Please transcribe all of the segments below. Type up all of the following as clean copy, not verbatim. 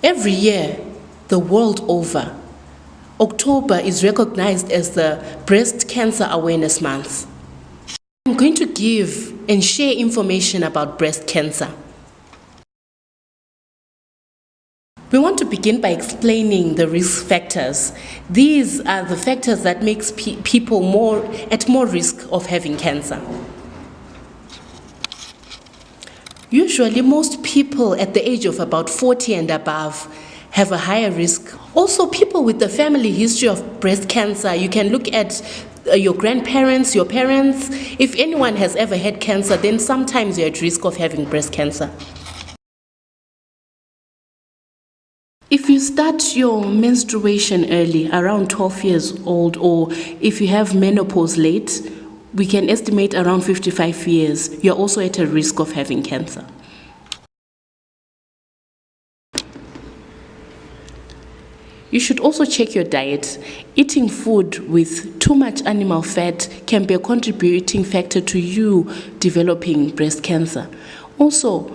Every year, the world over, October is recognized as the Breast Cancer Awareness Month. I'm going to give and share information about breast cancer. We want to begin by explaining the risk factors. These are the factors that makes people at more risk of having cancer. Usually, most people at the age of about 40 and above have a higher risk. Also, people with a family history of breast cancer, you can look at your grandparents, your parents. If anyone has ever had cancer, then sometimes you're at risk of having breast cancer. If you start your menstruation early, around 12 years old, or if you have menopause late, we can estimate around 55 years, you're also at a risk of having cancer. You should also check your diet. Eating food with too much animal fat can be a contributing factor to you developing breast cancer. Also,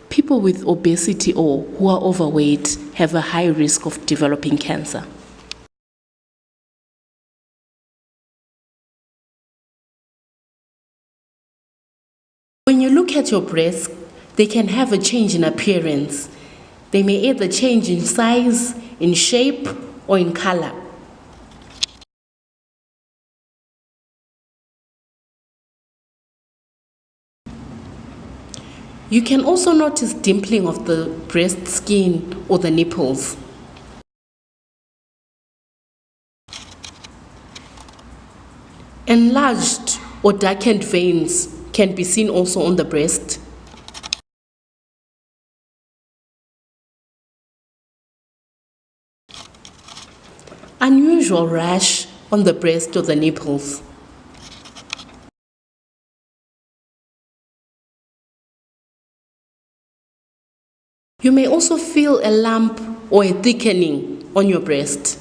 people with obesity or who are overweight have a high risk of developing cancer. When you look at your breasts, they can have a change in appearance. They may either change in size, in shape, or in color. You can also notice dimpling of the breast skin or the nipples. Enlarged or darkened veins can be seen also on the breast. Unusual rash on the breast or the nipples. You may also feel a lump or a thickening on your breast.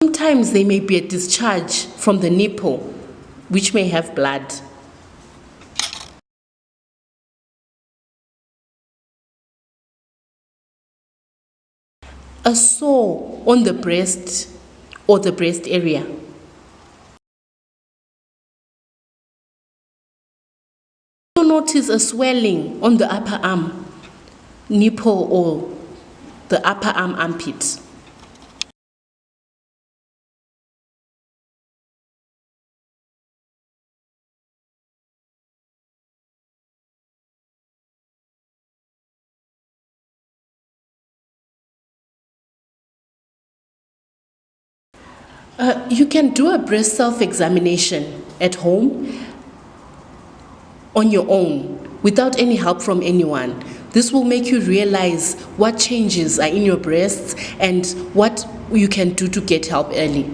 Sometimes there may be a discharge from the nipple, which may have blood. A sore on the breast or the breast area. Also notice a swelling on the upper arm, nipple, or the upper arm armpit. You can do a breast self-examination at home on your own without any help from anyone. This will make you realize what changes are in your breasts and what you can do to get help early.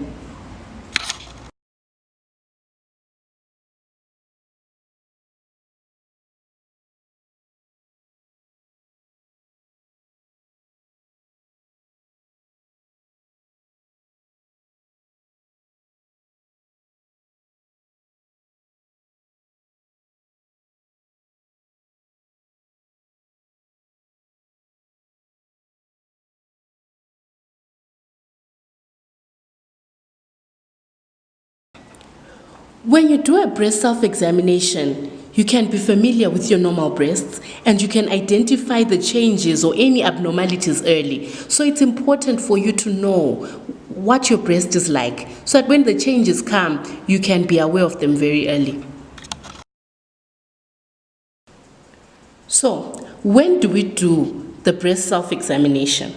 When you do a breast self-examination, you can be familiar with your normal breasts and you can identify the changes or any abnormalities early. So it's important for you to know what your breast is like so that when the changes come, you can be aware of them very early. So, when do we do the breast self-examination?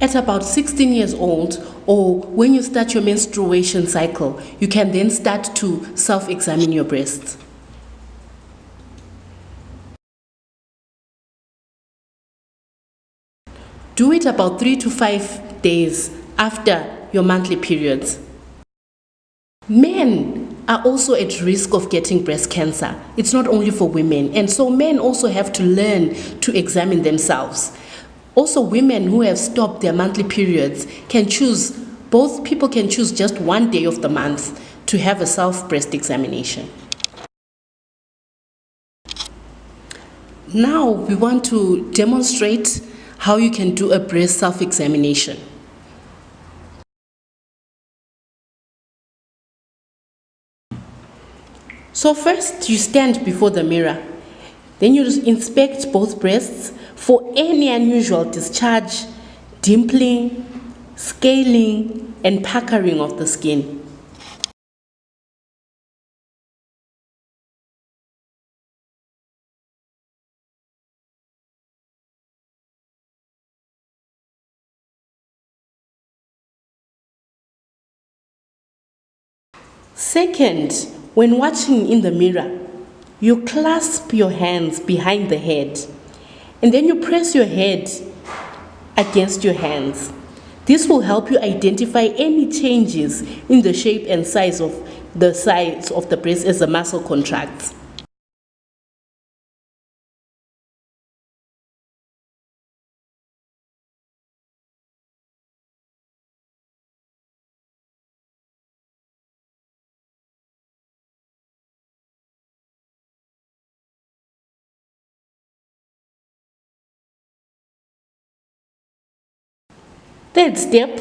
At about 16 years old, or when you start your menstruation cycle, you can then start to self-examine your breasts. Do it about 3 to 5 days after your monthly periods. Men are also at risk of getting breast cancer. It's not only for women, and so men also have to learn to examine themselves. Also, women who have stopped their monthly periods can choose, both people can choose just one day of the month to have a self-breast examination. Now we want to demonstrate how you can do a breast self-examination. So first you stand before the mirror. Then you inspect both breasts for any unusual discharge, dimpling, scaling, and puckering of the skin. Second, when watching in the mirror, you clasp your hands behind the head and then you press your head against your hands. This will help you identify any changes in the shape and size of the breast as the muscle contracts. Third step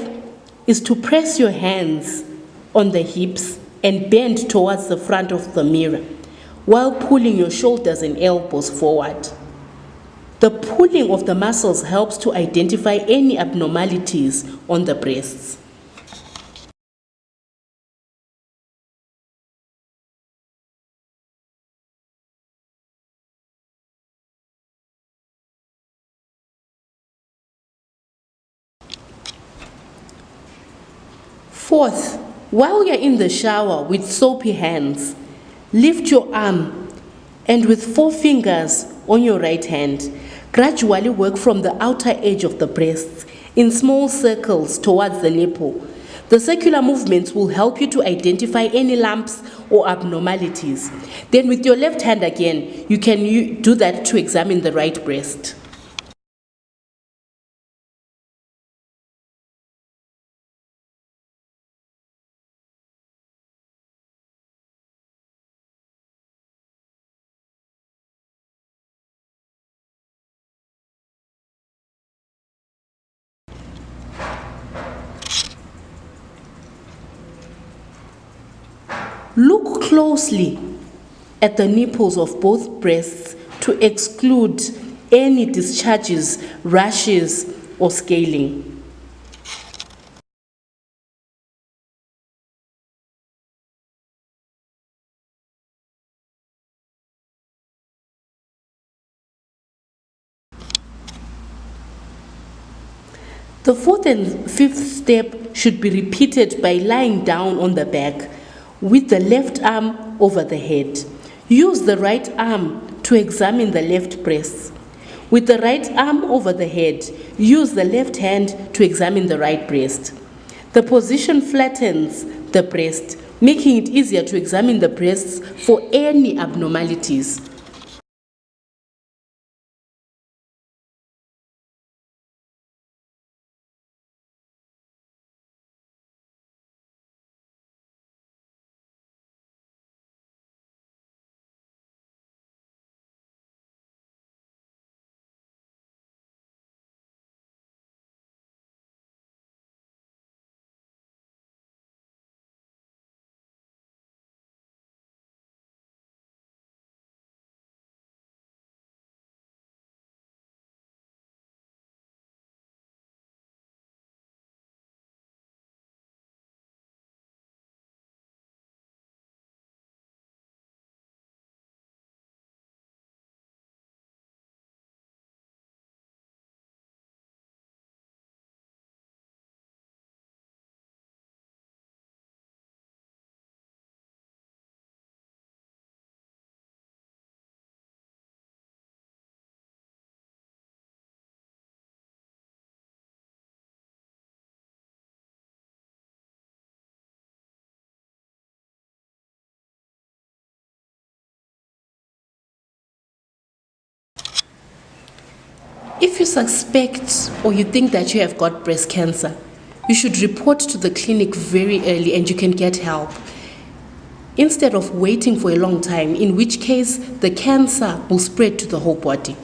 is to press your hands on the hips and bend towards the front of the mirror while pulling your shoulders and elbows forward. The pulling of the muscles helps to identify any abnormalities on the breasts. Fourth, while you're in the shower with soapy hands, lift your arm and with 4 fingers on your right hand, gradually work from the outer edge of the breasts in small circles towards the nipple. The circular movements will help you to identify any lumps or abnormalities. Then with your left hand again, you can do that to examine the right breast. Look closely at the nipples of both breasts to exclude any discharges, rashes, or scaling. The fourth and fifth step should be repeated by lying down on the back with the left arm over the head. Use the right arm to examine the left breast. With the right arm over the head, use the left hand to examine the right breast. The position flattens the breast, making it easier to examine the breasts for any abnormalities. If you suspect or you think that you have got breast cancer, you should report to the clinic very early and you can get help. instead of waiting for a long time, in which case the cancer will spread to the whole body.